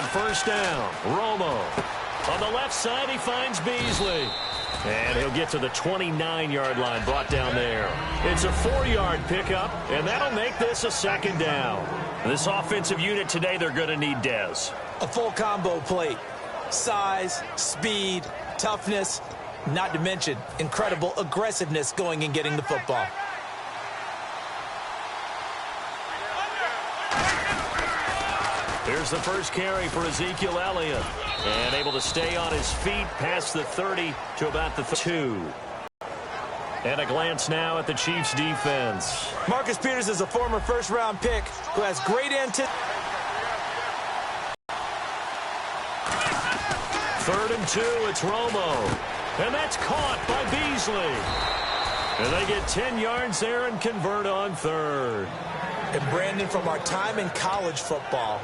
first down. Romo. On the left side, he finds Beasley. And he'll get to the 29-yard line, brought down there. It's a 4-yard pickup, and that'll make this a second down. This offensive unit today, they're going to need Dez. A full combo plate. Size, speed, toughness, not to mention incredible aggressiveness going and getting the football. Here's the first carry for Ezekiel Elliott. And able to stay on his feet past the 30 to about the 2. And a glance now at the Chiefs' defense. Marcus Peters is a former first-round pick who has great anticipation. 3rd and 2, it's Romo. And that's caught by Beasley. And they get 10 yards there and convert on 3rd. And Brandon, from our time in college football,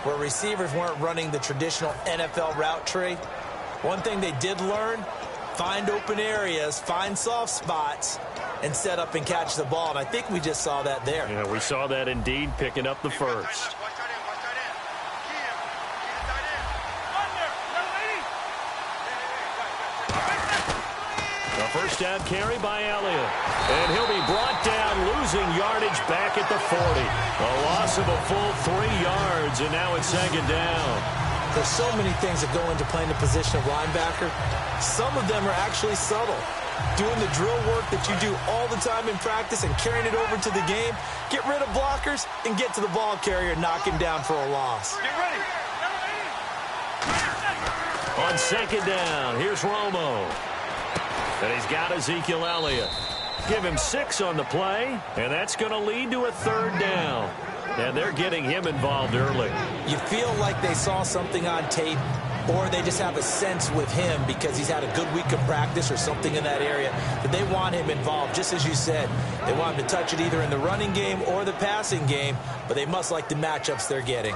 where receivers weren't running the traditional NFL route tree, one thing they did learn, find open areas, find soft spots, and set up and catch the ball. And I think we just saw that there. Yeah, we saw that indeed, picking up the first. A first down carry by Elliott. And he'll be brought down, losing yardage back at the 40. A loss of a full 3 yards, and now it's second down. There's so many things that go into playing the position of linebacker. Some of them are actually subtle. Doing the drill work that you do all the time in practice and carrying it over to the game. Get rid of blockers and get to the ball carrier, knock him down for a loss. Get ready. On second down, here's Romo. And he's got Ezekiel Elliott. Give him 6 on the play, and that's going to lead to a 3rd down. And they're getting him involved early. You feel like they saw something on tape, or they just have a sense with him because he's had a good week of practice or something in that area, that they want him involved. Just as you said, they want him to touch it either in the running game or the passing game, but they must like the matchups they're getting.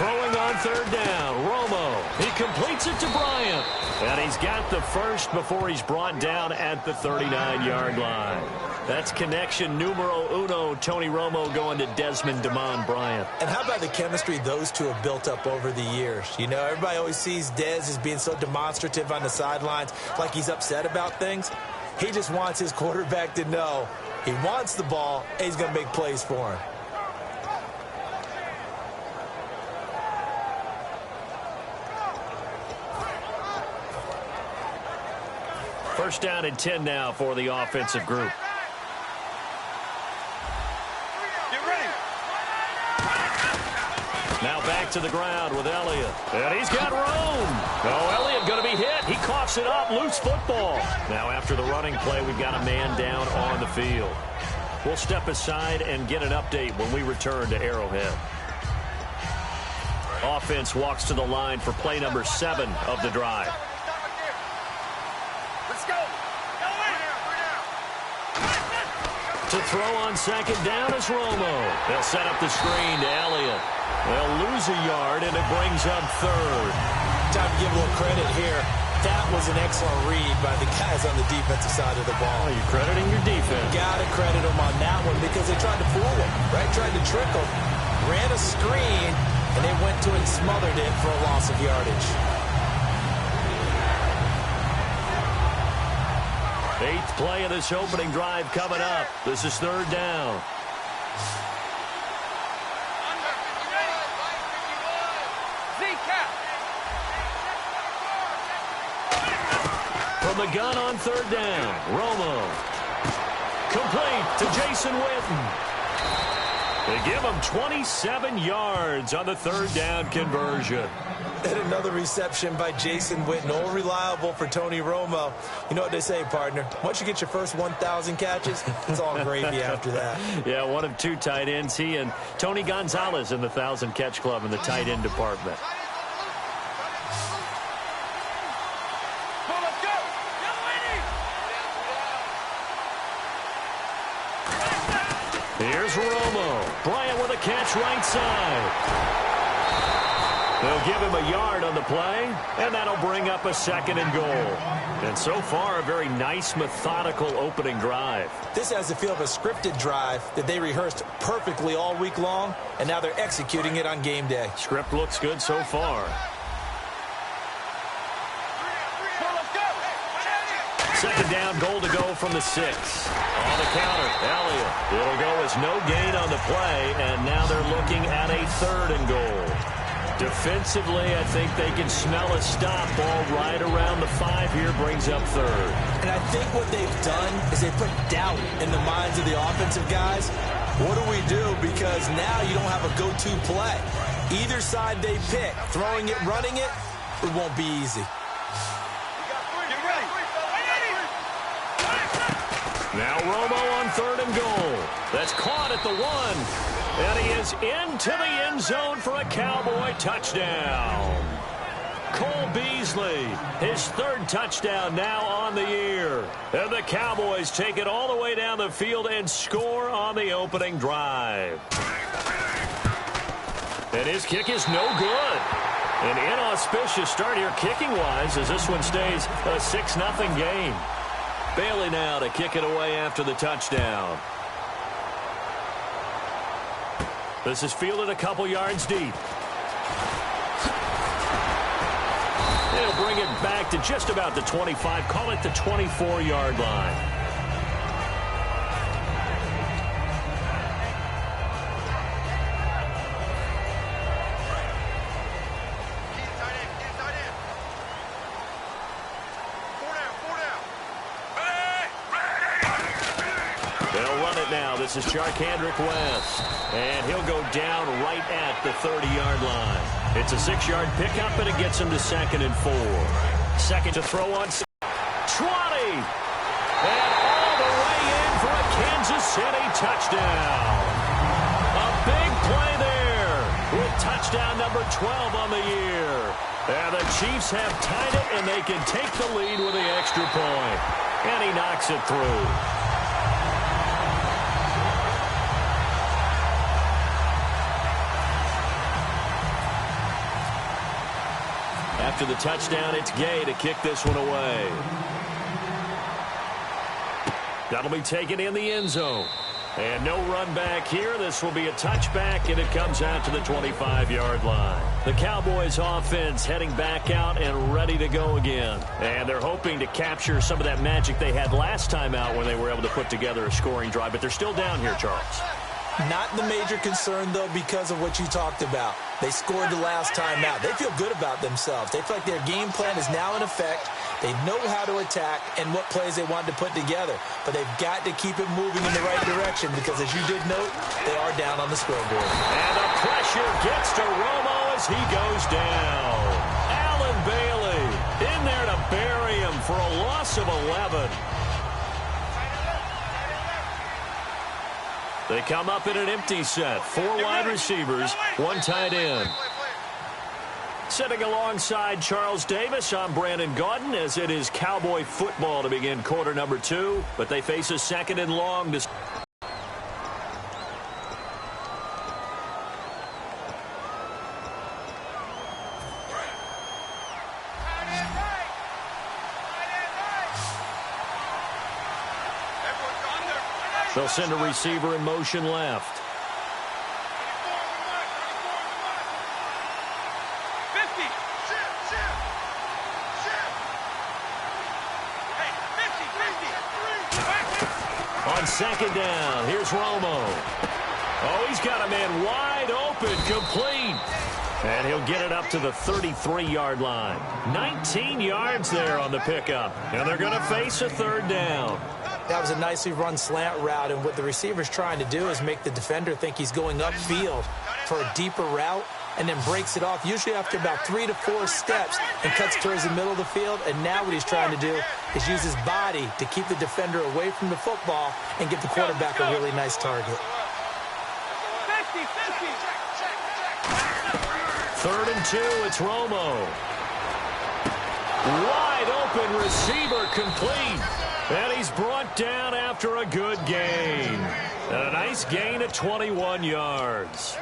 Throwing on 3rd down, Romo. He completes it to Bryant. And he's got the first before he's brought down at the 39-yard line. That's connection numero uno, Tony Romo going to Desmond Damon Bryant. And how about the chemistry those two have built up over the years? You know, everybody always sees Dez as being so demonstrative on the sidelines, like he's upset about things. He just wants his quarterback to know he wants the ball and he's going to make plays for him. First down and 10 now for the offensive group. Get ready. Now back to the ground with Elliott. And he's got room. Oh, Elliott going to be hit. He coughs it up. Loose football. Now after the running play, we've got a man down on the field. We'll step aside and get an update when we return to Arrowhead. Offense walks to the line for play number 7 of the drive. To throw on second down is Romo. They'll set up the screen to Elliott. They'll lose a yard, and it brings up 3rd. Time to give a little credit here. That was an excellent read by the guys on the defensive side of the ball. Oh, you're crediting your defense. Got to credit them on that one because they tried to fool him, right? Tried to trick him. Ran a screen, and they went to it and smothered it for a loss of yardage. 8th play of this opening drive coming up. This is 3rd down. From the gun on 3rd down, Romo. Complete to Jason Witten. They give him 27 yards on the 3rd down conversion. And another reception by Jason Witten, all reliable for Tony Romo. You know what they say, partner? Once you get your first 1,000 catches, it's all gravy after that. Yeah, one of 2 tight ends. He and Tony Gonzalez in the 1,000-catch club in the tight end department. Here's Romo. Bryant with a catch right side. They'll give him a yard on the play, and that'll bring up a 2nd and goal. And so far, a very nice, methodical opening drive. This has the feel of a scripted drive that they rehearsed perfectly all week long, and now they're executing it on game day. Script looks good so far. Second down, goal to go from the 6. On the counter, Elliott. It'll go as no gain on the play, and now they're looking at a 3rd and goal. Defensively, I think they can smell a stop. Ball right around the 5 here, brings up 3rd. And I think what they've done is they put doubt in the minds of the offensive guys. What do we do? Because now you don't have a go-to play. Either side they pick, throwing it, running it, it won't be easy. Now Romo on 3rd and goal. That's caught at the 1. And he is into the end zone for a Cowboy touchdown. Cole Beasley, his 3rd touchdown now on the year. And the Cowboys take it all the way down the field and score on the opening drive. And his kick is no good. An inauspicious start here kicking-wise as this one stays a 6-0 game. Bailey now to kick it away after the touchdown. This is fielded a couple yards deep. He'll bring it back to just about the 25, call it the 24-yard line. This is Charkandrick West, and he'll go down right at the 30-yard line. It's a 6-yard pickup, and it gets him to 2nd and 4. Second to throw on 20. And all the way in for a Kansas City touchdown. A big play there with touchdown number 12 on the year. And the Chiefs have tied it, and they can take the lead with the extra point. And he knocks it through. After the touchdown, it's Gay to kick this one away. That'll be taken in the end zone. And no run back here. This will be a touchback, and it comes out to the 25-yard line. The Cowboys offense heading back out and ready to go again. And they're hoping to capture some of that magic they had last time out when they were able to put together a scoring drive. But they're still down here, Charles. Not the major concern, though, because of what you talked about. They scored the last time out. They feel good about themselves. They feel like their game plan is now in effect. They know how to attack and what plays they want to put together. But they've got to keep it moving in the right direction because, as you did note, they are down on the scoreboard. And the pressure gets to Romo as he goes down. Allen Bailey in there to bury him for a loss of 11. They come up in an empty set. 4 wide receivers, 1 tight end. Sitting alongside Charles Davis, I'm Brandon Gaudin as it is Cowboy football to begin quarter number 2. But they face a 2nd and long. They'll send a receiver in motion left. 50. On 2nd down, here's Romo. Oh, he's got a man wide open, complete. And he'll get it up to the 33-yard line. 19 yards there on the pickup. And they're going to face a 3rd down. That was a nicely run slant route, and what the receiver's trying to do is make the defender think he's going upfield for a deeper route and then breaks it off, usually after about 3 to 4 steps, and cuts towards the middle of the field. And now what he's trying to do is use his body to keep the defender away from the football and give the quarterback a really nice target. 3rd and 2, it's Romo. Wide open receiver, complete. And he's brought down after a good gain. And a nice gain of 21 yards.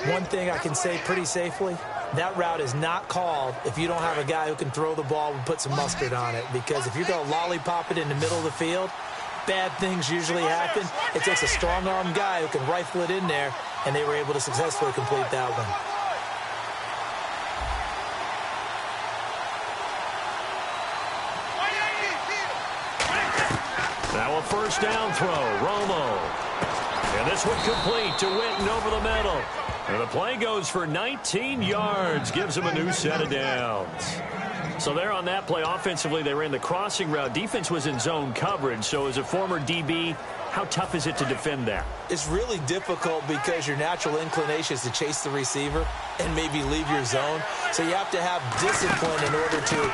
One thing I can say pretty safely, that route is not called if you don't have a guy who can throw the ball and put some mustard on it. Because if you're going to lollipop it in the middle of the field, bad things usually happen. It takes a strong-arm guy who can rifle it in there, and they were able to successfully complete that one. Now a first down throw, Romo. And this one complete to Witten over the middle. And the play goes for 19 yards, gives him a new set of downs. So there on that play, offensively, they ran the crossing route. Defense was in zone coverage. So as a former DB, how tough is it to defend that? It's really difficult because your natural inclination is to chase the receiver and maybe leave your zone. So you have to have discipline in order to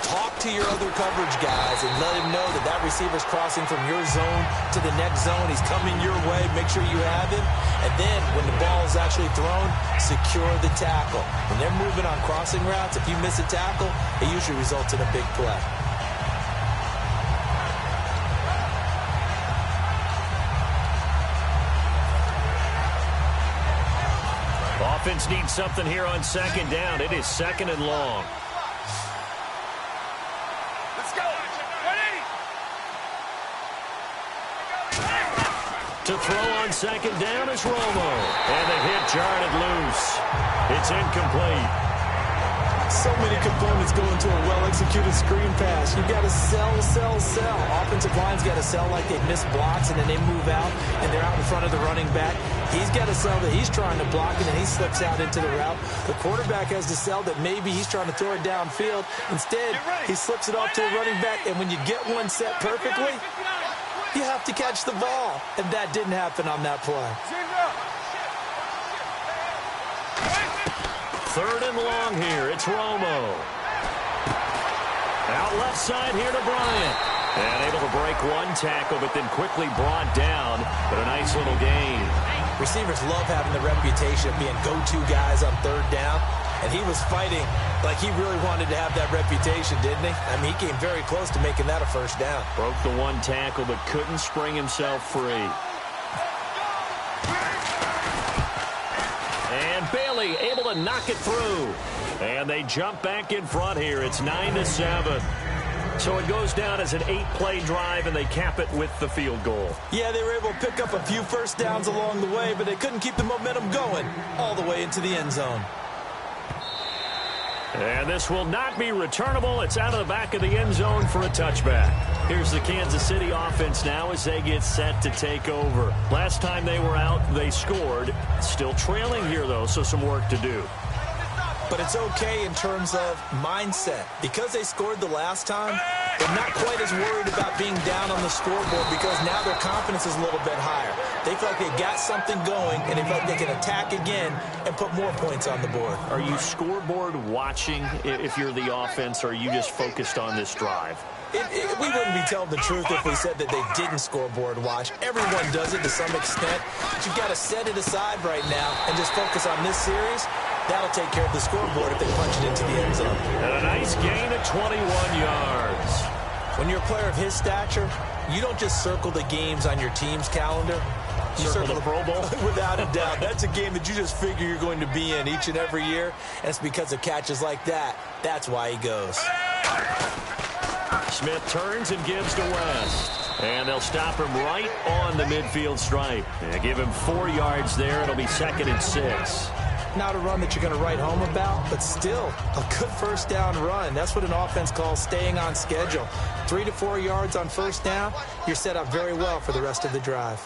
talk to your other coverage guys and let him know that that receiver's crossing from your zone to the next zone. He's coming your way. Make sure you have him. And then when the ball is actually thrown, secure the tackle. When they're moving on crossing routes, if you miss a tackle, it usually results in a big play. Offense needs something here on second down. It is second and long. Let's go. 180. To throw on second down is Romo. And the hit jarred it loose. It's incomplete. So many components go into a well-executed screen pass. You've got to sell. Offensive line's got to sell like they've missed blocks, and then they move out, and they're out in front of the running back. He's got to sell that he's trying to block, and then he slips out into the route. The quarterback has to sell that maybe he's trying to throw it downfield. Instead, he slips it off to the running back, and when you get one set perfectly, you have to catch the ball. And that didn't happen on that play. Third and long here. It's Romo. Out left side here to Bryant. And able to break one tackle, but then quickly brought down. But a nice little gain. Receivers love having the reputation of being go-to guys on third down. And he was fighting like he really wanted to have that reputation, didn't he? I mean, he came very close to making that a first down. Broke the one tackle, but couldn't spring himself free. And Bailey able to knock it through. And they jump back in front here. It's 9-7. So it goes down as an 8-play drive, and they cap it with the field goal. Yeah, they were able to pick up a few first downs along the way, but they couldn't keep the momentum going all the way into the end zone. And this will not be returnable. It's out of the back of the end zone for a touchback. Here's the Kansas City offense now as they get set to take over. Last time they were out, they scored. Still trailing here, though, so some work to do. But it's okay in terms of mindset. Because they scored the last time, they're not quite as worried about being down on the scoreboard because now their confidence is a little bit higher. They feel like they've got something going, and they feel like they can attack again and put more points on the board. Are you scoreboard watching if you're the offense, or are you just focused on this drive? We wouldn't be telling the truth if we said that they didn't scoreboard watch. Everyone does it to some extent. But you've got to set it aside right now and just focus on this series. That'll take care of the scoreboard if they punch it into the end zone. And a nice gain of 21 yards. When you're a player of his stature, you don't just circle the games on your team's calendar. You circle the Pro Bowl? Without a doubt. That's a game that you just figure you're going to be in each and every year. And it's because of catches like that. That's why he goes. Smith turns and gives to West. And they'll stop him right on the midfield stripe. They give him 4 yards there. It'll be 2nd and 6. Not a run that you're going to write home about, but still a good first down run. That's what an offense calls staying on schedule. 3 to 4 yards on first down, you're set up very well for the rest of the drive.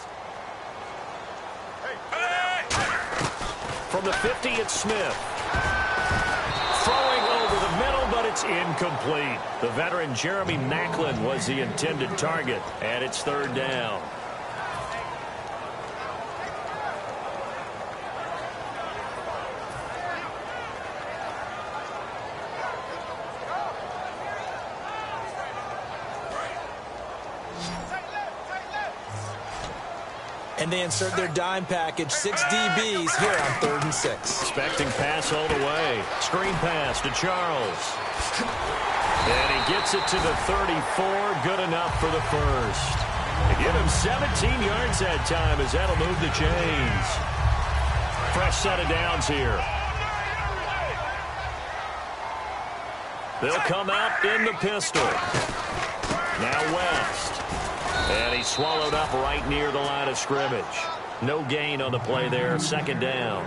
From the 50, it's Smith. Throwing over the middle, but it's incomplete. The veteran Jeremy Maclin was the intended target, and it's 3rd down. And they insert their dime package, 6 DBs here on 3rd and 6. Expecting pass all the way. Screen pass to Charles. And he gets it to the 34. Good enough for the first. They give him 17 yards that time as that'll move the chains. Fresh set of downs here. They'll come out in the pistol. Now West. And he's swallowed up right near the line of scrimmage. No gain on the play there. Second down.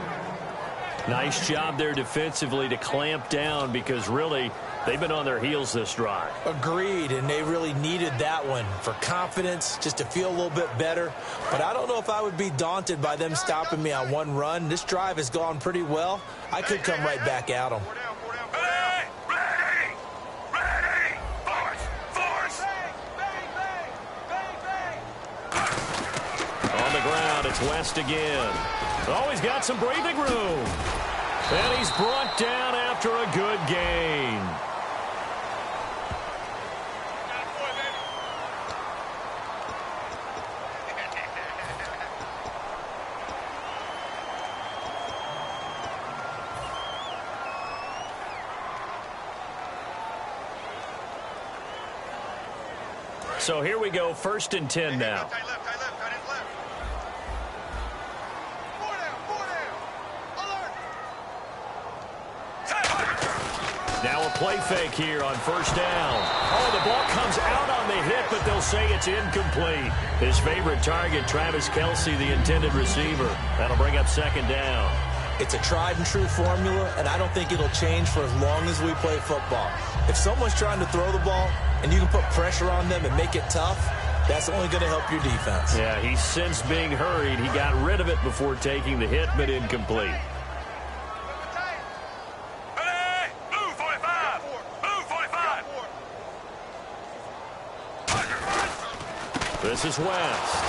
Nice job there defensively to clamp down because really they've been on their heels this drive. Agreed, and they really needed that one for confidence, just to feel a little bit better. But I don't know if I would be daunted by them stopping me on one run. This drive has gone pretty well. I could come right back at them. On the ground, it's West again. Oh, he's got some breathing room. And he's brought down after a good gain. So here we go, 1st and 10 now. Now a play fake here on 1st down. Oh, the ball comes out on the hit, but they'll say it's incomplete. His favorite target, Travis Kelce, the intended receiver. That'll bring up 2nd down. It's a tried and true formula, and I don't think it'll change for as long as we play football. If someone's trying to throw the ball and you can put pressure on them and make it tough, that's only going to help your defense. Yeah, he's since being hurried. He got rid of it before taking the hit, but incomplete. This is West.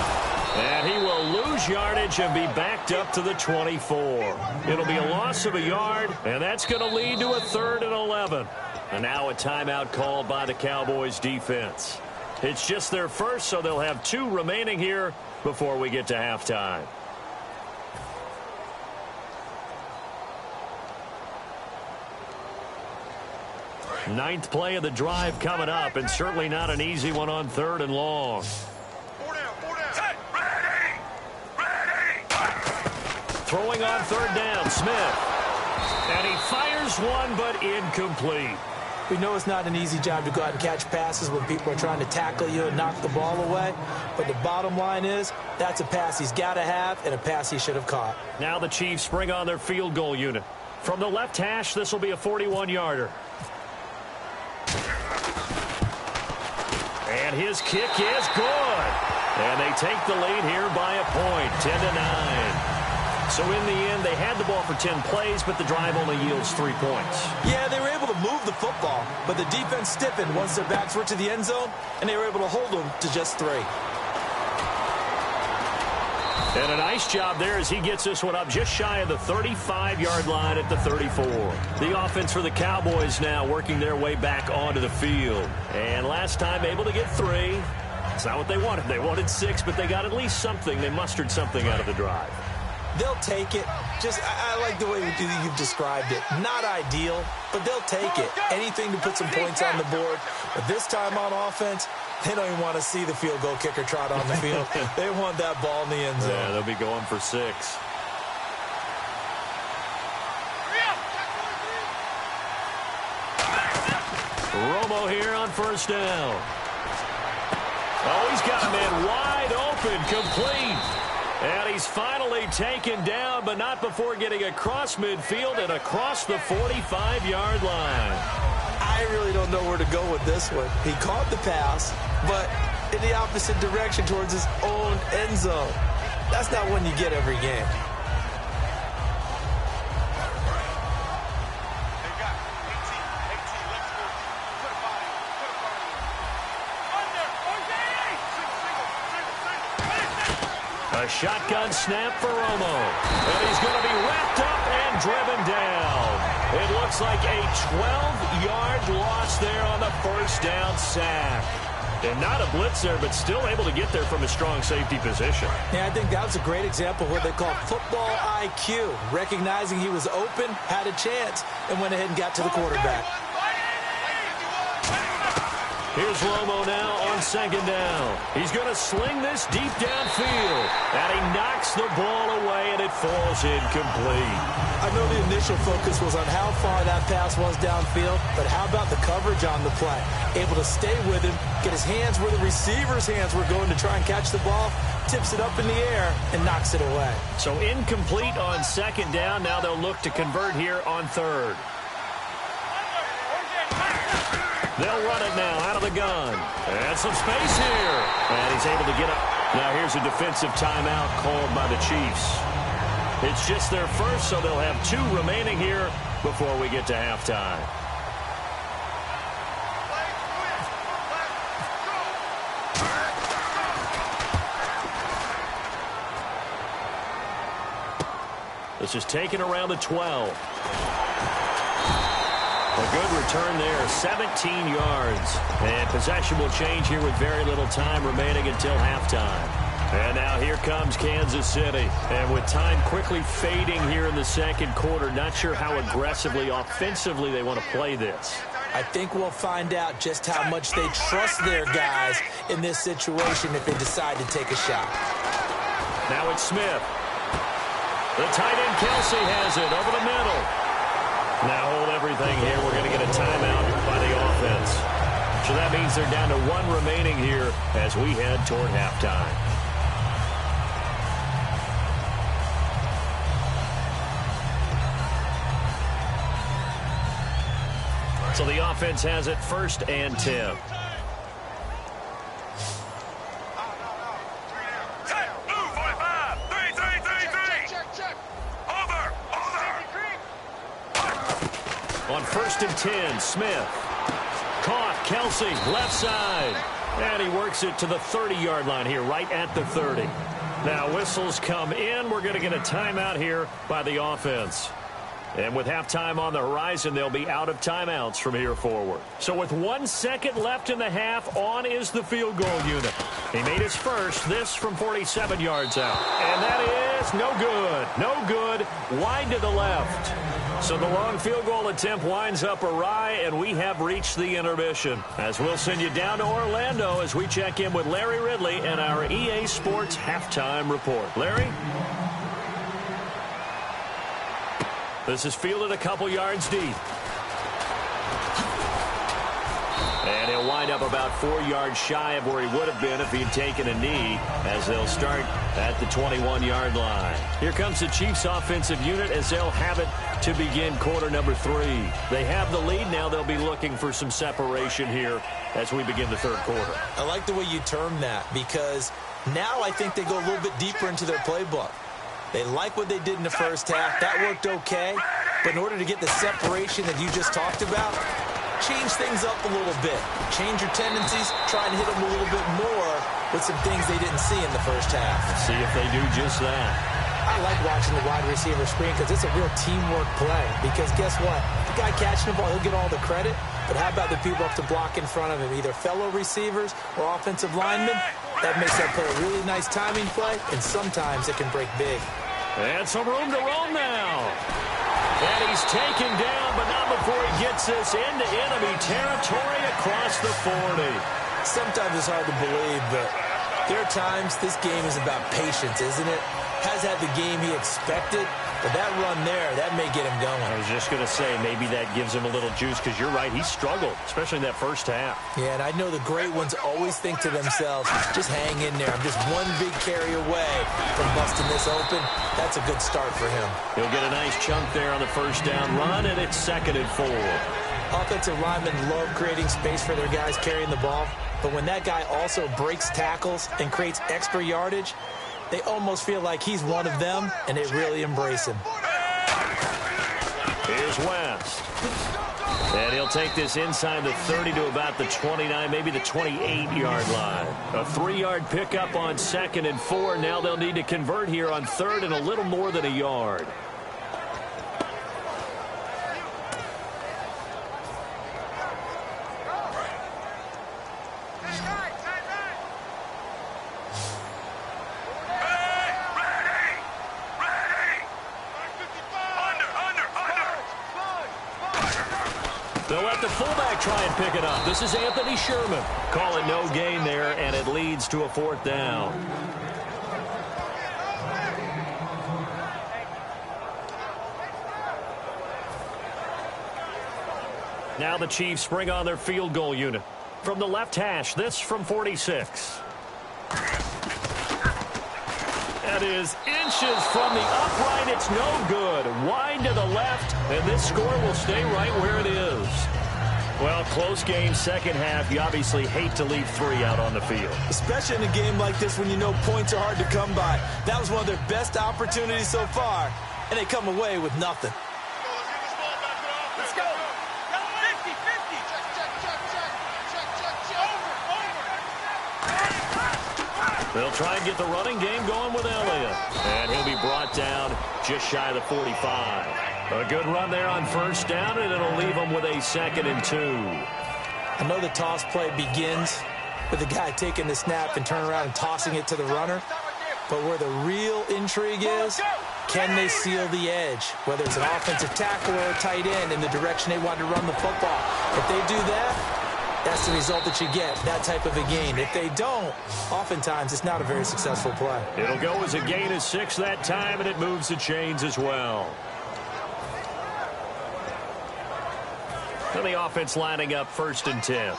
And he will lose yardage and be backed up to the 24. It'll be a loss of a yard, and that's going to lead to a 3rd and 11. And now a timeout called by the Cowboys defense. It's just their first, so they'll have 2 remaining here before we get to halftime. Ninth play of the drive coming up, and certainly not an easy one on 3rd and long. Throwing on 3rd down, Smith. And he fires one, but incomplete. We know it's not an easy job to go out and catch passes when people are trying to tackle you and knock the ball away. But the bottom line is, that's a pass he's got to have and a pass he should have caught. Now the Chiefs bring on their field goal unit. From the left hash, this will be a 41-yarder. And his kick is good. And they take the lead here by a point, 10-9. So in the end, they had the ball for 10 plays, but the drive only yields 3 points. Yeah, they were able to move the football, but the defense stiffened once their backs were to the end zone, and they were able to hold them to just 3. And a nice job there as he gets this one up just shy of the 35-yard line at the 34. The offense for the Cowboys now working their way back onto the field. And last time able to get 3. It's not what they wanted. They wanted 6, but they got at least something. They mustered something out of the drive. They'll take it. I like the way you've described it. Not ideal, but they'll take it. Anything to put some points on the board. But this time on offense, they don't even want to see the field goal kicker trot on the field. They want that ball in the end zone. Yeah, they'll be going for 6. Romo here on 1st down. Oh, he's got a man wide open, complete. And he's finally taken down, but not before getting across midfield and across the 45-yard line. I really don't know where to go with this one. He caught the pass, but in the opposite direction towards his own end zone. That's not one you get every game. A shotgun snap for Romo. And he's going to be wrapped up and driven down. It looks like a 12-yard loss there on the 1st down sack. And not a blitzer, but still able to get there from a strong safety position. Yeah, I think that was a great example of what they call football IQ. Recognizing he was open, had a chance, and went ahead and got to the quarterback. Here's Romo now on 2nd down. He's going to sling this deep downfield. And he knocks the ball away, and it falls incomplete. I know the initial focus was on how far that pass was downfield, but how about the coverage on the play? Able to stay with him, get his hands where the receiver's hands were going to try and catch the ball, tips it up in the air, and knocks it away. So incomplete on second down. Now they'll look to convert here on third. They'll run it now out of the gun. And some space here. And he's able to get up. Now here's a defensive timeout called by the Chiefs. It's just their first, so they'll have 2 remaining here before we get to halftime. This is taken around the 12. A good return there, 17 yards. And possession will change here with very little time remaining until halftime. And now here comes Kansas City. And with time quickly fading here in the second quarter, not sure how aggressively, offensively they want to play this. I think we'll find out just how much they trust their guys in this situation if they decide to take a shot. Now it's Smith. The tight end Kelsey has it over the middle. Now hold everything here. We're going to get a timeout by the offense. So that means they're down to 1 remaining here as we head toward halftime. So the offense has it 1st and 10. On 1st and 10, Smith. Caught, Kelsey, left side. And he works it to the 30-yard line here, right at the 30. Now whistles come in. We're going to get a timeout here by the offense. And with halftime on the horizon, they'll be out of timeouts from here forward. So with 1 second left in the half, on is the field goal unit. He made his first, this from 47 yards out. And that is no good. No good. Wide to the left. So the long field goal attempt winds up awry, and we have reached the intermission. As we'll send you down to Orlando as we check in with Larry Ridley and our EA Sports Halftime Report. Larry? This is fielded a couple yards deep. And he'll wind up about 4 yards shy of where he would have been if he'd taken a knee, as they'll start at the 21-yard line. Here comes the Chiefs offensive unit as they'll have it to begin quarter number 3. They have the lead. Now they'll be looking for some separation here as we begin the third quarter. I like the way you term that, because now I think they go a little bit deeper into their playbook. They like what they did in the first half. That worked okay. But in order to get the separation that you just talked about, change things up a little bit. Change your tendencies. Try and hit them a little bit more with some things they didn't see in the first half. See if they do just that. I like watching the wide receiver screen because it's a real teamwork play. Because guess what? The guy catching the ball, he'll get all the credit. But how about the people up to block in front of him? Either fellow receivers or offensive linemen. That makes that play a really nice timing play, and sometimes it can break big. And some room to roam now. And he's taken down, but not before he gets this into enemy territory across the 40. Sometimes it's hard to believe, but there are times this game is about patience, isn't it? Has had the game he expected, but that run there, that may get him going. I was just going to say, maybe that gives him a little juice, because you're right, he struggled, especially in that first half. Yeah, and I know the great ones always think to themselves, just hang in there. I'm just one big carry away from busting this open. That's a good start for him. He'll get a nice chunk there on the first down run, and it's 2nd and 4. Offensive linemen love creating space for their guys carrying the ball, but when that guy also breaks tackles and creates extra yardage, they almost feel like he's one of them, and they really embrace him. Here's West. And he'll take this inside the 30 to about the 29, maybe the 28-yard line. A 3-yard pickup on 2nd and 4. Now they'll need to convert here on 3rd and a little more than a yard. They'll let the fullback try and pick it up. This is Anthony Sherman. Call it no gain there, and it leads to a 4th down. Now the Chiefs bring on their field goal unit. From the left hash, this from 46. That is inches from the upright. It's no good. Wide to the left, and this score will stay right where it is. Well, close game, second half. You obviously hate to leave 3 out on the field. Especially in a game like this when you know points are hard to come by. That was one of their best opportunities so far, and they come away with nothing. Let's go. 50-50. They'll try and get the running game going with Elliott. And he'll be brought down just shy of the 45. A good run there on first down, and it'll leave them with a 2nd and 2. I know the toss play begins with the guy taking the snap and turning around and tossing it to the runner. But where the real intrigue is, can they seal the edge? Whether it's an offensive tackle or a tight end in the direction they want to run the football. If they do that, that's the result that you get, that type of a gain. If they don't, oftentimes it's not a very successful play. It'll go as a gain of 6 that time, and it moves the chains as well. So the offense lining up 1st and 10.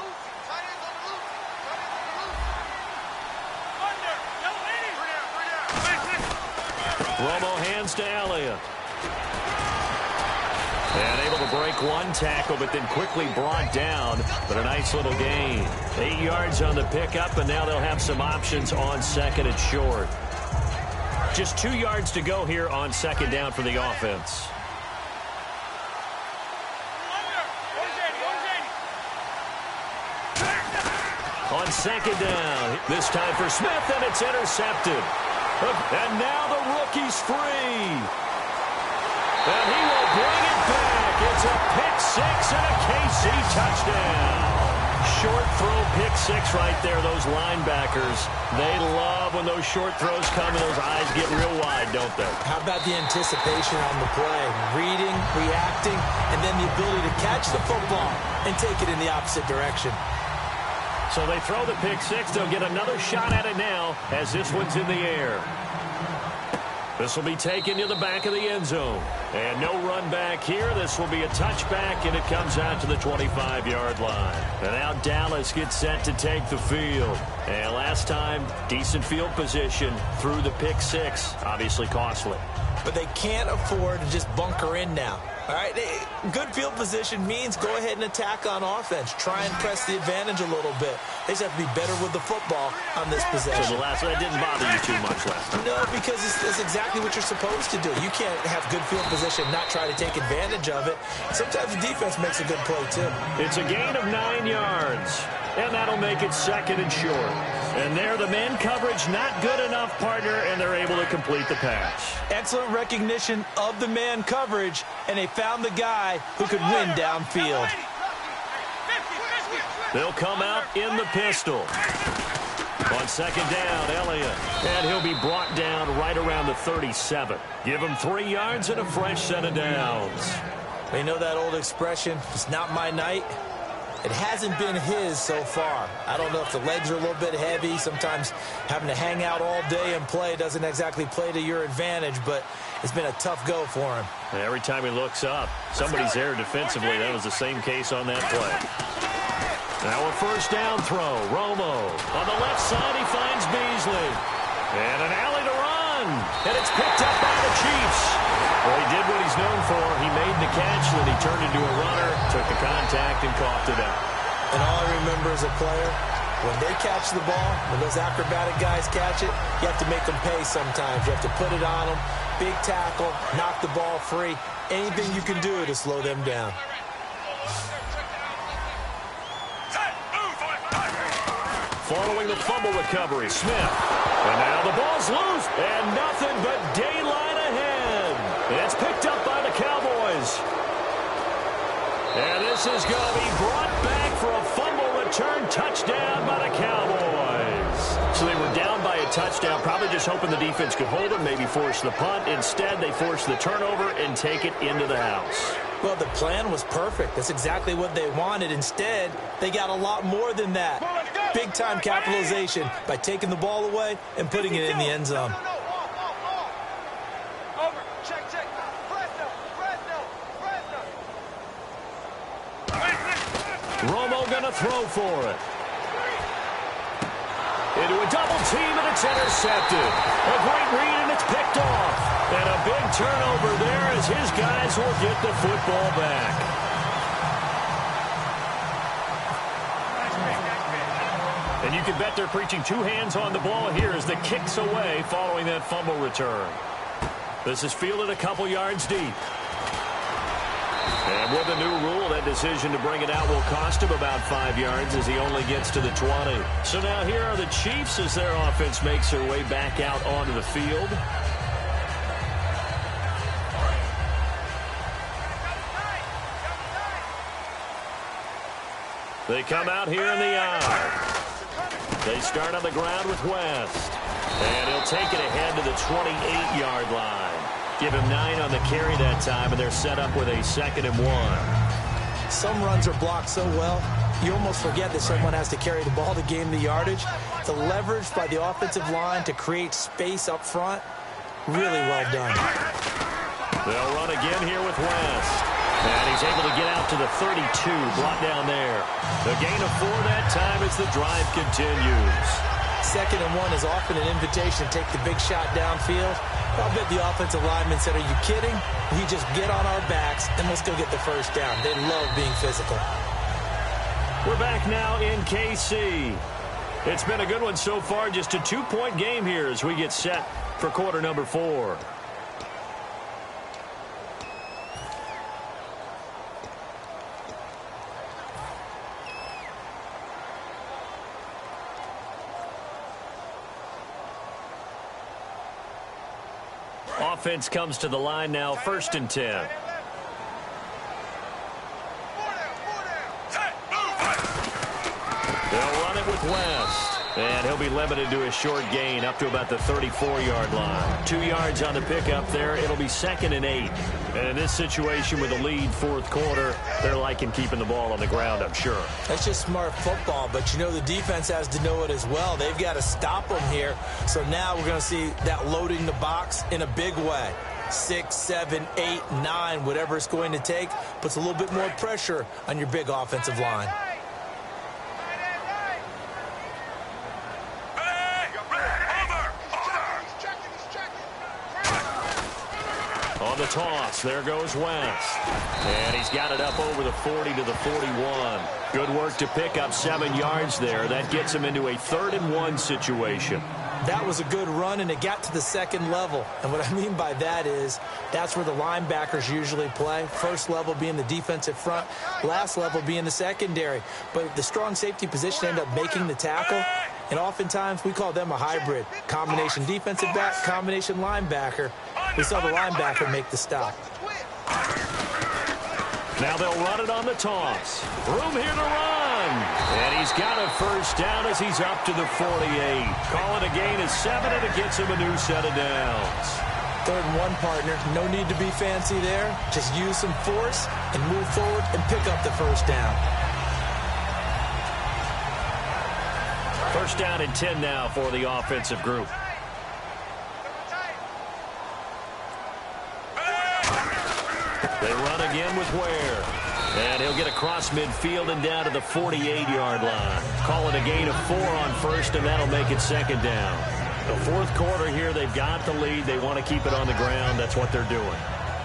Romo hands to Elliott. And able to break one tackle, but then quickly brought down. But a nice little gain. 8 yards on the pickup, and now they'll have some options on 2nd and short. Just 2 yards to go here on 2nd down for the offense. On 2nd down, this time for Smith, and it's intercepted. And now the rookie's free. And he will bring it back. It's a pick 6 and a KC touchdown. Short throw pick 6 right there. Those linebackers, they love when those short throws come and those eyes get real wide, don't they? How about the anticipation on the play? Reading, reacting, and then the ability to catch the football and take it in the opposite direction. So they throw the pick 6. They'll get another shot at it now as this one's in the air. This will be taken to the back of the end zone. And no run back here. This will be a touchback, and it comes out to the 25-yard line. And now Dallas gets set to take the field. And last time, decent field position through the pick 6. Obviously costly. But they can't afford to just bunker in now. All right, good field position means go ahead and attack on offense. Try and press the advantage a little bit. They just have to be better with the football on this possession. So the last one, that didn't bother you too much last time. No, because it's exactly what you're supposed to do. You can't have good field position and not try to take advantage of it. Sometimes the defense makes a good play, too. It's a gain of 9 yards, and that'll make it 2nd and short. And there, the man coverage not good enough, partner, and they're able to complete the pass. Excellent recognition of the man coverage, and they found the guy who could win downfield. They'll come out in the pistol. On 2nd down, Elliott. And he'll be brought down right around the 37. Give him 3 yards and a fresh set of downs. You know that old expression, it's not my night? It hasn't been his so far. I don't know if the legs are a little bit heavy. Sometimes having to hang out all day and play doesn't exactly play to your advantage, but it's been a tough go for him. Every time he looks up, somebody's there defensively. That was the same case on that play. Now a 1st down throw. Romo on the left side. He finds Beasley. And an alley to run. And it's picked up by the Chiefs. Well, he did what he's known for. He made the catch, then he turned into a runner, took the contact, and coughed it out. And all I remember as a player, when they catch the ball, when those acrobatic guys catch it, you have to make them pay sometimes. You have to put it on them. Big tackle, knock the ball free. Anything you can do to slow them down. Following the fumble recovery, Smith. And now the ball's loose, and nothing but daylight ahead. It's picked up by the Cowboys. And this is going to be brought back for a fumble return touchdown by the Cowboys. So they were down by a touchdown, probably just hoping the defense could hold them, maybe force the punt. Instead, they forced the turnover and take it into the house. Well, the plan was perfect. That's exactly what they wanted. Instead, they got a lot more than that. Big-time capitalization by taking the ball away and putting it in the end zone. Over. Check. Fresno. Romo going to throw for it. Into a double team, and it's intercepted. A great read, and it's picked off. And a big turnover there as his guys will get the football back. And you can bet they're preaching two hands on the ball here as the kick's away following that fumble return. This is fielded a couple yards deep. And with the new rule, that decision to bring it out will cost him about 5 yards as he only gets to the 20. So now here are the Chiefs as their offense makes their way back out onto the field. They come out here in the I. They start on the ground with West. And he'll take it ahead to the 28-yard line. Give him 9 on the carry that time, and they're set up with a 2nd and 1. Some runs are blocked so well, you almost forget that someone has to carry the ball to gain the yardage. The leverage by the offensive line to create space up front, really well done. They'll run again here with West. And he's able to get out to the 32, brought down there. The gain of 4 that time as the drive continues. 2nd and 1 is often an invitation to take the big shot downfield. I'll bet the offensive lineman said, "Are you kidding? We just get on our backs and let's go get the first down." They love being physical. We're back now in KC. It's been a good one so far. Just a 2-point game here as we get set for quarter number 4. Offense comes to the line now, 1st and 10. They'll run it with West. And he'll be limited to a short gain up to about the 34-yard line. 2 yards on the pickup there. It'll be 2nd and 8. And in this situation with a lead 4th quarter, they're liking keeping the ball on the ground, I'm sure. That's just smart football, but you know the defense has to know it as well. They've got to stop them here. So now we're going to see that loading the box in a big way. 6, 7, 8, 9, whatever it's going to take, puts a little bit more pressure on your big offensive line. On the toss, there goes West. And he's got it up over the 40 to the 41. Good work to pick up 7 yards there. That gets him into a 3rd and 1 situation. That was a good run, and it got to the 2nd level. And what I mean by that is that's where the linebackers usually play. First level being the defensive front, last level being the secondary. But the strong safety position ended up making the tackle. And oftentimes we call them a hybrid. Combination defensive back, combination linebacker. We saw the linebacker make the stop. Now they'll run it on the toss. Room here to run. And he's got a first down as he's up to the 48. Call it a gain of 7, and it gets him a new set of downs. 3rd and 1, partner. No need to be fancy there. Just use some force and move forward and pick up the first down. First down and 10 now for the offensive group. They run again with Ware. And he'll get across midfield and down to the 48-yard line. Call it a gain of 4 on 1st, and that'll make it 2nd down. The 4th quarter here, they've got the lead. They want to keep it on the ground. That's what they're doing.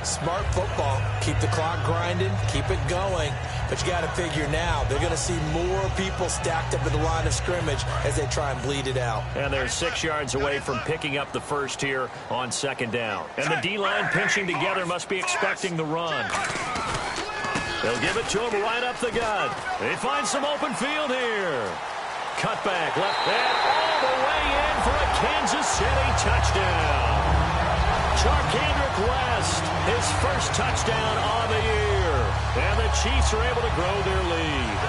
Smart football. Keep the clock grinding. Keep it going. But you got to figure now, they're going to see more people stacked up at the line of scrimmage as they try and bleed it out. And they're 6 yards away from picking up the first here on 2nd down. And the D-line pinching together must be expecting the run. They'll give it to him right up the gut. They find some open field here. Cut back, left, and all the way in for a Kansas City touchdown. Charkandrick West, his first touchdown on the year. And the Chiefs are able to grow their lead.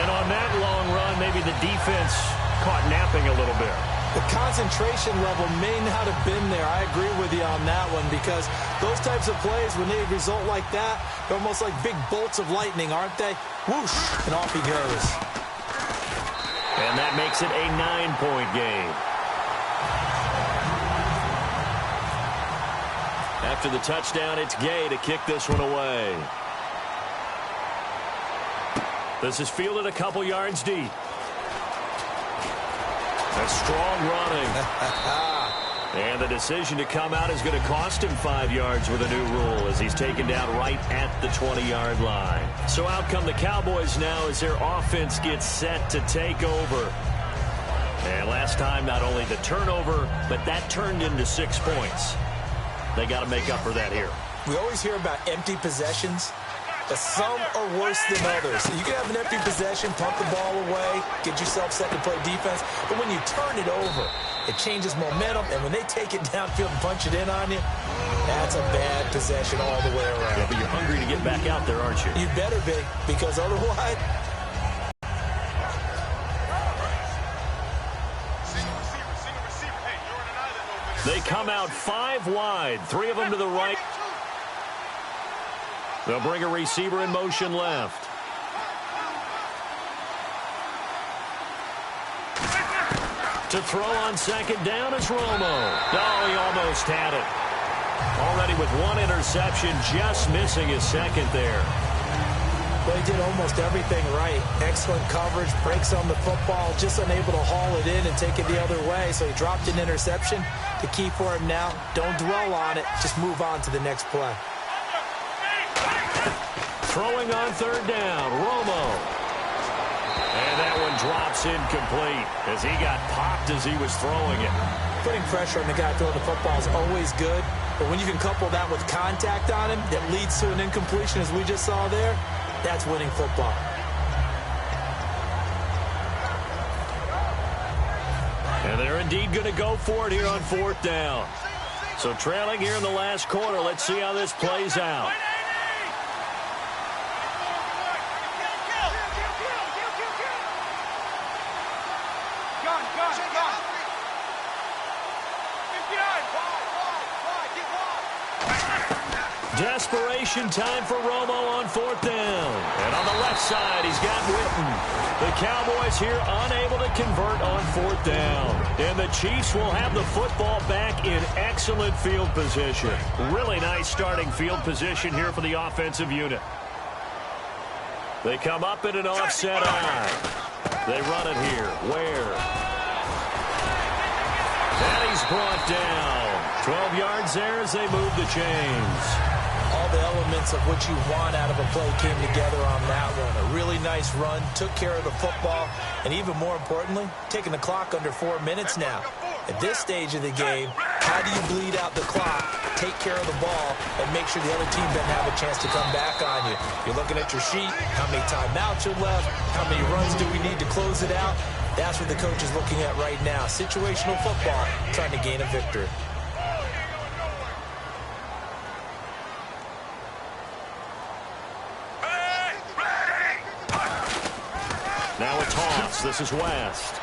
And on that long run, maybe the defense caught napping a little bit. The concentration level may not have been there. I agree with you on that one, because those types of plays, when they result like that, they're almost like big bolts of lightning, aren't they? Whoosh, and off he goes. And that makes it a 9-point game. After the touchdown, it's Gay to kick this one away. This is fielded a couple yards deep. That's strong running. And the decision to come out is going to cost him 5 yards with a new rule as he's taken down right at the 20-yard line. So out come the Cowboys now as their offense gets set to take over. And last time, not only the turnover, but that turned into 6 points. They got to make up for that here. We always hear about empty possessions, but some are worse than others. So you can have an empty possession, pump the ball away, get yourself set to play defense, but when you turn it over, it changes momentum, and when they take it downfield and punch it in on you, that's a bad possession all the way around. Yeah, but you're hungry to get back out there, aren't you? You better be, because otherwise... They come out 5 wide, 3 of them to the right. They'll bring a receiver in motion left. To throw on second down is Romo. Oh, he almost had it. Already with 1 interception, just missing his second there. Well, he did almost everything right. Excellent coverage, breaks on the football, just unable to haul it in and take it the other way. So he dropped an interception. The key for him now, don't dwell on it. Just move on to the next play. Throwing on third down, Romo. And that one drops incomplete as he got popped as he was throwing it. Putting pressure on the guy throwing the football is always good. But when you can couple that with contact on him that leads to an incompletion, as we just saw there, that's winning football. And they're indeed going to go for it here on fourth down. So trailing here in the last quarter. Let's see how this plays out. Desperation time for Romo on fourth down. And on the left side, he's got Witten. The Cowboys here unable to convert on fourth down. And the Chiefs will have the football back in excellent field position. Really nice starting field position here for the offensive unit. They come up in an offset eye. They run it here. Where? And he's brought down. 12 yards there as they move the chains. All the elements of what you want out of a play came together on that one. A really nice run, took care of the football, and even more importantly, taking the clock under 4 minutes now. At this stage of the game, how do you bleed out the clock, take care of the ball, and make sure the other team doesn't have a chance to come back on you? You're looking at your sheet, how many timeouts are left, how many runs do we need to close it out? That's what the coach is looking at right now. Situational football, trying to gain a victory. Now a toss. This is West.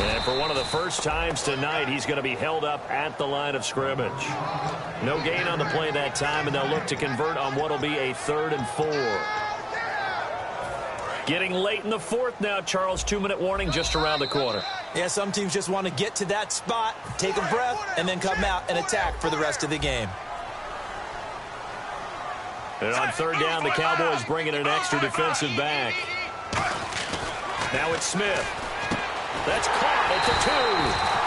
And for one of the first times tonight, he's going to be held up at the line of scrimmage. No gain on the play that time, and they'll look to convert on what will be a 3rd and 4. Getting late in the fourth now, Charles. 2-minute warning just around the corner. Yeah, some teams just want to get to that spot, take a breath, and then come out and attack for the rest of the game. And on third down, the Cowboys bring in an extra defensive back. Now it's Smith. That's caught at the 2.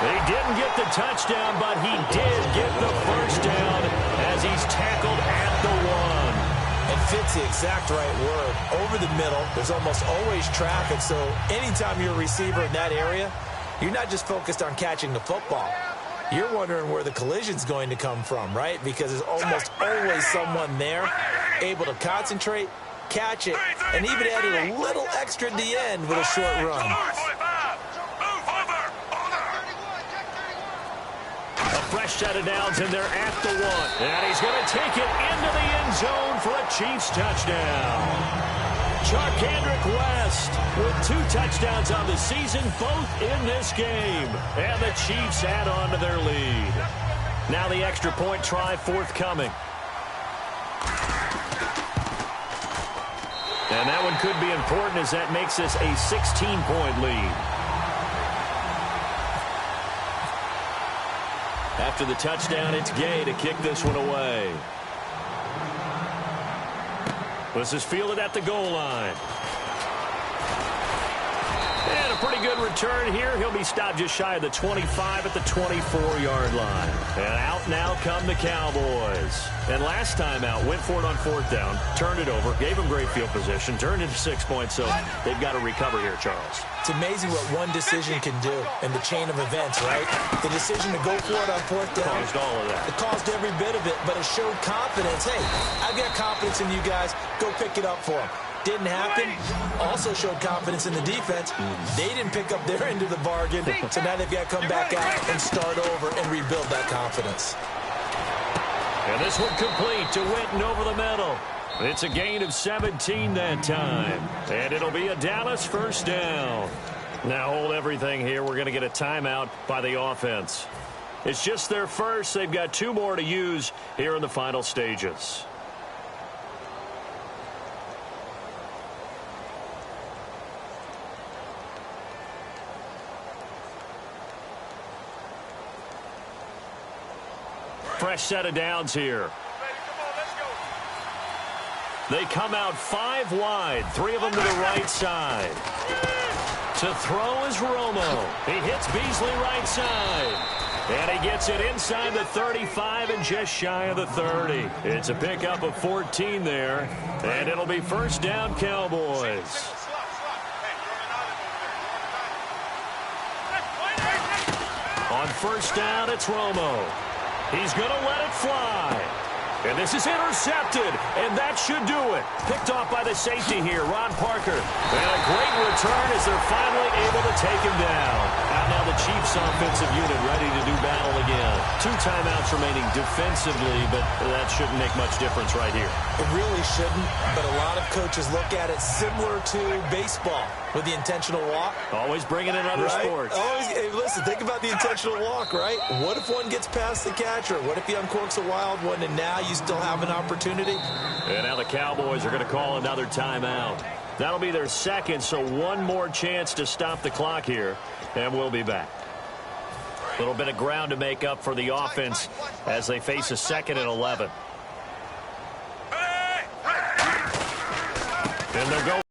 He didn't get the touchdown, but he did get the first down as he's tackled at the 1. And fits the exact right word. Over the middle, there's almost always traffic, so anytime you're a receiver in that area, you're not just focused on catching the football. You're wondering where the collision's going to come from, right? Because there's almost always someone there able to concentrate, catch it, and even added a little extra at the end with a short run. A fresh set of downs, and they're at the 1. And he's going to take it into the end zone for a Chiefs touchdown. Charkandrick West with 2 touchdowns on the season, both in this game. And the Chiefs add on to their lead. Now the extra point try forthcoming. And that one could be important as that makes this a 16-point lead. After the touchdown, it's Gay to kick this one away. This is fielded at the goal line. And a pretty good return here. He'll be stopped just shy of the 25 at the 24-yard line. And out now come the Cowboys. And last time out, went for it on fourth down, turned it over, gave him great field position, turned into 6 points, so they've got to recover here, Charles. It's amazing what one decision can do in the chain of events, right? The decision to go for it on fourth down. Caused all of that. It caused every bit of it, but it showed confidence. Hey, I've got confidence in you guys. Go pick it up for them. Didn't happen. Also showed confidence in the defense. They didn't pick up their end of the bargain, so now they've got to come back out and start over and rebuild that confidence. And this one complete to Witten over the middle. It's a gain of 17 that time. And it'll be a Dallas first down. Now hold everything here. We're going to get a timeout by the offense. It's just their first. They've got 2 more to use here in the final stages. Fresh set of downs here. They come out 5 wide, 3 of them to the right side. To throw is Romo. He hits Beasley right side. And he gets it inside the 35 and just shy of the 30. It's a pickup of 14 there. And it'll be first down, Cowboys. On first down, it's Romo. He's going to let it fly. And this is intercepted, and that should do it. Picked off by the safety here, Ron Parker. And a great return as they're finally able to take him down. Out now the Chiefs offensive unit ready to do battle again. 2 timeouts remaining defensively, but that shouldn't make much difference right here. It really shouldn't, but a lot of coaches look at it similar to baseball with the intentional walk. Always bringing in other sports. Always, hey, listen, think about the intentional walk, right? What if one gets past the catcher? What if he uncorks a wild one and now you still have an opportunity? And now the Cowboys are going to call another timeout. That'll be their second, so 1 more chance to stop the clock here, and we'll be back. A little bit of ground to make up for the offense as they face a 2nd and 11. And they'll go.